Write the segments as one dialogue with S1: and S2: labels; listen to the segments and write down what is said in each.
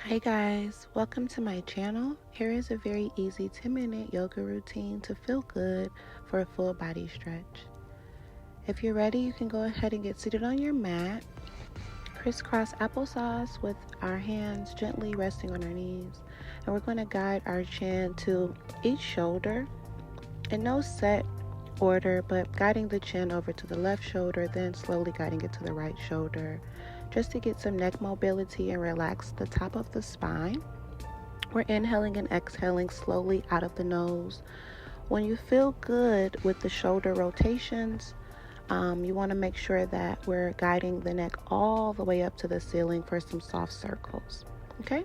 S1: Hi guys, welcome to my channel. Here is a very easy 10-minute yoga routine to feel good for a full body stretch. If you're ready, you can go ahead and get seated on your mat. Crisscross applesauce with our hands gently resting on our knees. And we're going to guide our chin to each shoulder in no set order, but guiding the chin over to the left shoulder, then slowly guiding it to the right shoulder, just to get some neck mobility and relax the top of the spine. We're inhaling and exhaling slowly out of the nose. When you feel good with the shoulder rotations, you want to make sure that we're guiding the neck all the way up to the ceiling for some soft circles. Okay?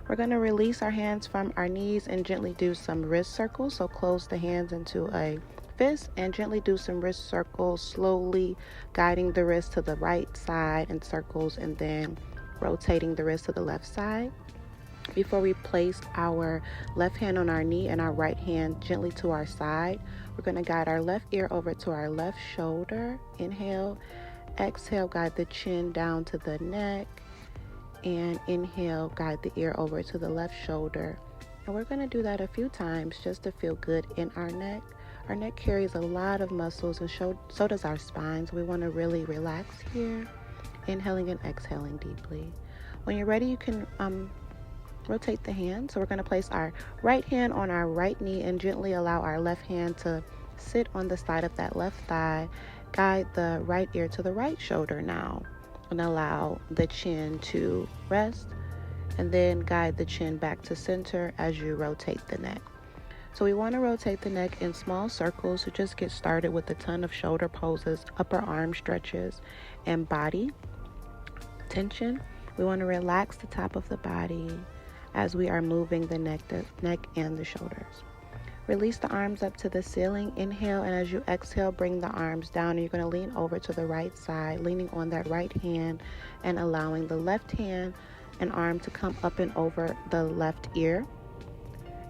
S1: We're going to release our hands from our knees and gently do some wrist circles. So close the hands into a fist and gently do some wrist circles, slowly guiding the wrist to the right side in circles and then rotating the wrist to the left side. Before we place our left hand on our knee and our right hand gently to our side, we're going to guide our left ear over to our left shoulder. Inhale, exhale, guide the chin down to the neck, and inhale, guide the ear over to the left shoulder. And we're going to do that a few times just to feel good in our neck. Our neck carries a lot of muscles, and so does our spine, so we want to really relax here. Inhaling and exhaling deeply. When you're ready, you can rotate the hand. So we're going to place our right hand on our right knee and gently allow our left hand to sit on the side of that left thigh. Guide the right ear to the right shoulder now and allow the chin to rest, and then guide the chin back to center as you rotate the neck. So we want to rotate the neck in small circles to just get started with a ton of shoulder poses, upper arm stretches, and body tension. We want to relax the top of the body as we are moving the neck and the shoulders. Release the arms up to the ceiling. Inhale, and as you exhale, bring the arms down. And you're going to lean over to the right side, leaning on that right hand and allowing the left hand and arm to come up and over the left ear.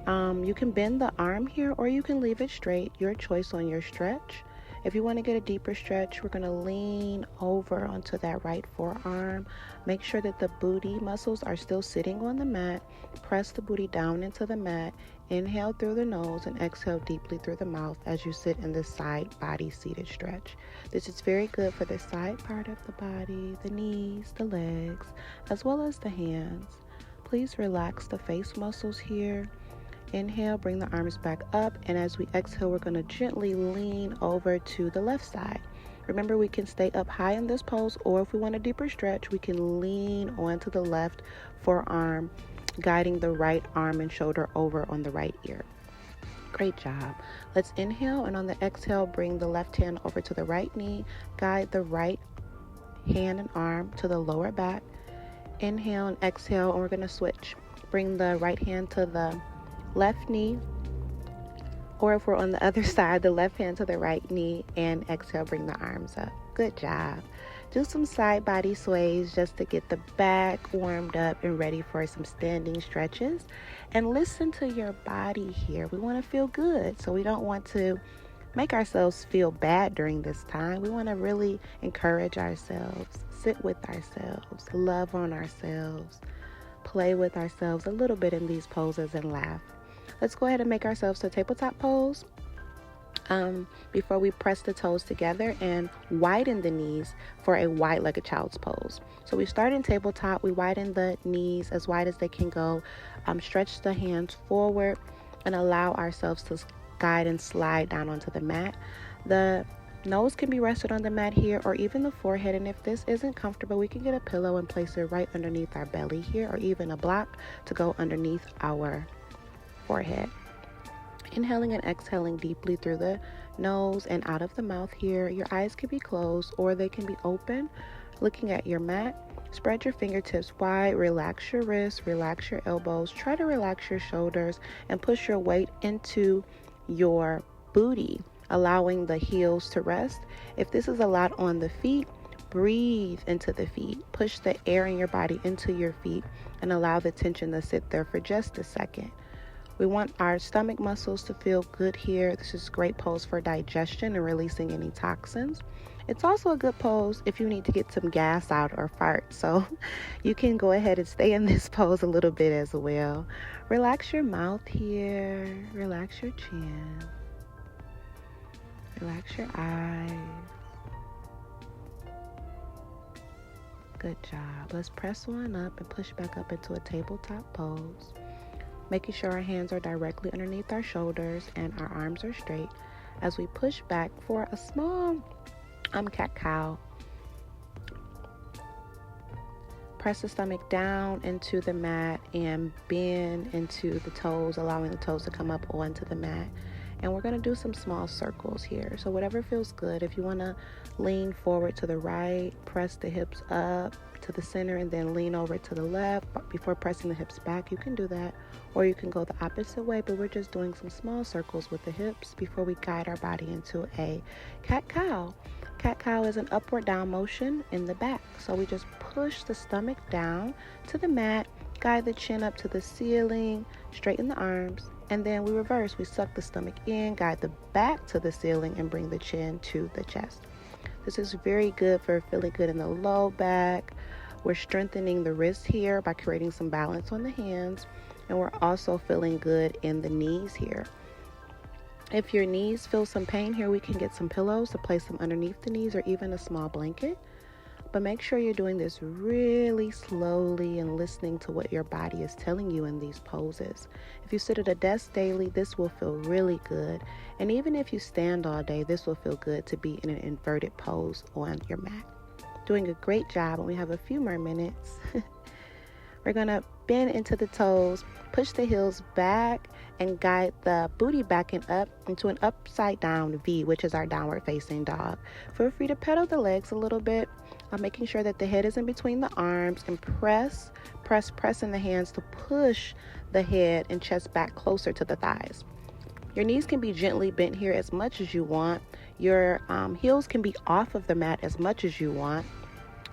S1: You can bend the arm here or you can leave it straight, your choice on your stretch. If you want to get a deeper stretch, we're going to lean over onto that right forearm. Make sure that the booty muscles are still sitting on the mat. Press the booty down into the mat. Inhale through the nose and exhale deeply through the mouth as you sit in the side body seated stretch. This is very good for the side part of the body, the knees, the legs, as well as the hands. Please relax the face muscles here. Inhale, bring the arms back up, and as we exhale, we're going to gently lean over to the left side. Remember, we can stay up high in this pose, or if we want a deeper stretch, we can lean onto the left forearm, guiding the right arm and shoulder over on the right ear. Great job. Let's inhale, and on the exhale, bring the left hand over to the right knee, guide the right hand and arm to the lower back. Inhale and exhale, and we're going to switch. Bring the right hand to the left knee, or if we're on the other side, the left hand to the right knee, and exhale, bring the arms up. Good job. Do some side body sways just to get the back warmed up and ready for some standing stretches. And listen to your body here. We want to feel good, so we don't want to make ourselves feel bad during this time. We want to really encourage ourselves, sit with ourselves, love on ourselves, play with ourselves a little bit in these poses and laugh. Let's go ahead and make ourselves a tabletop pose before we press the toes together and widen the knees for a wide-legged child's pose. So we start in tabletop, we widen the knees as wide as they can go, stretch the hands forward, and allow ourselves to guide and slide down onto the mat. The nose can be rested on the mat here, or even the forehead, and if this isn't comfortable, we can get a pillow and place it right underneath our belly here, or even a block to go underneath our forehead. Inhaling and exhaling deeply through the nose and out of the mouth here. Your eyes can be closed or they can be open, looking at your mat. Spread your fingertips wide, relax your wrists, relax your elbows, try to relax your shoulders, and push your weight into your booty, allowing the heels to rest. If this is a lot on the feet, breathe into the feet. Push the air in your body into your feet and allow the tension to sit there for just a second. We want our stomach muscles to feel good here. This is a great pose for digestion and releasing any toxins. It's also a good pose if you need to get some gas out or fart. So you can go ahead and stay in this pose a little bit as well. Relax your mouth here. Relax your chin. Relax your eyes. Good job. Let's press on up and push back up into a tabletop pose. Making sure our hands are directly underneath our shoulders and our arms are straight as we push back for a small cat-cow. Press the stomach down into the mat and bend into the toes, allowing the toes to come up onto the mat. And we're going to do some small circles here. So whatever feels good. If you want to lean forward to the right, press the hips up to the center and then lean over to the left before pressing the hips back, you can do that. Or you can go the opposite way, but we're just doing some small circles with the hips before we guide our body into a cat-cow. Cat-cow is an upward down motion in the back. So we just push the stomach down to the mat, guide the chin up to the ceiling, straighten the arms, and then we reverse. We suck the stomach in, guide the back to the ceiling, and bring the chin to the chest. This is very good for feeling good in the low back. We're strengthening the wrist here by creating some balance on the hands, and we're also feeling good in the knees here. If your knees feel some pain here, we can get some pillows to place them underneath the knees or even a small blanket. But make sure you're doing this really slowly and listening to what your body is telling you in these poses. If you sit at a desk daily, this will feel really good. And even if you stand all day, this will feel good to be in an inverted pose on your mat. Doing a great job, and we have a few more minutes. We're going to bend into the toes, push the heels back, and guide the booty back and up into an upside down V, which is our downward facing dog. Feel free to pedal the legs a little bit, making sure that the head is in between the arms, and press in the hands to push the head and chest back closer to the thighs. Your knees can be gently bent here as much as you want. Your heels can be off of the mat as much as you want.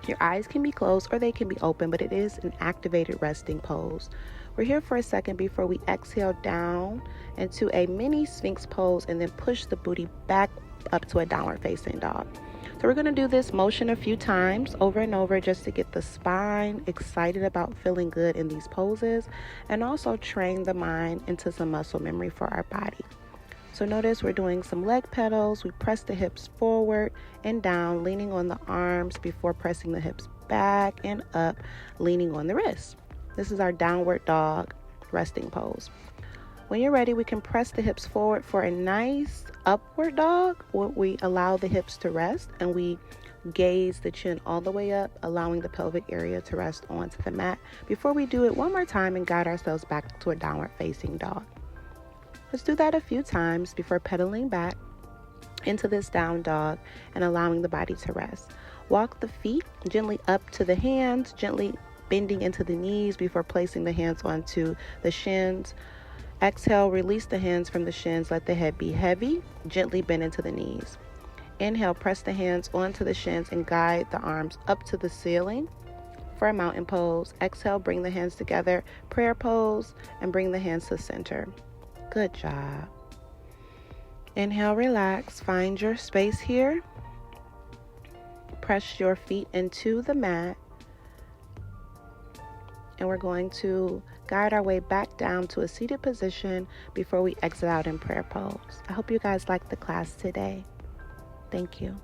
S1: Your eyes can be closed or they can be open, but it is an activated resting pose. We're here for a second before we exhale down into a mini Sphinx pose and then push the booty back up to a downward facing dog. So we're going to do this motion a few times over and over just to get the spine excited about feeling good in these poses and also train the mind into some muscle memory for our body. So notice we're doing some leg pedals. We press the hips forward and down, leaning on the arms before pressing the hips back and up, leaning on the wrists. This is our downward dog resting pose. When you're ready, we can press the hips forward for a nice upward dog where we allow the hips to rest and we gaze the chin all the way up, allowing the pelvic area to rest onto the mat before we do it one more time and guide ourselves back to a downward facing dog. Let's do that a few times before pedaling back into this down dog and allowing the body to rest. Walk the feet gently up to the hands, gently bending into the knees before placing the hands onto the shins. Exhale, release the hands from the shins, let the head be heavy, gently bend into the knees. Inhale, press the hands onto the shins and guide the arms up to the ceiling for a mountain pose. Exhale, bring the hands together, prayer pose, and bring the hands to the center. Good job. Inhale, relax, find your space here. Press your feet into the mat. And we're going to guide our way back down to a seated position before we exit out in prayer pose. I hope you guys liked the class today. Thank you.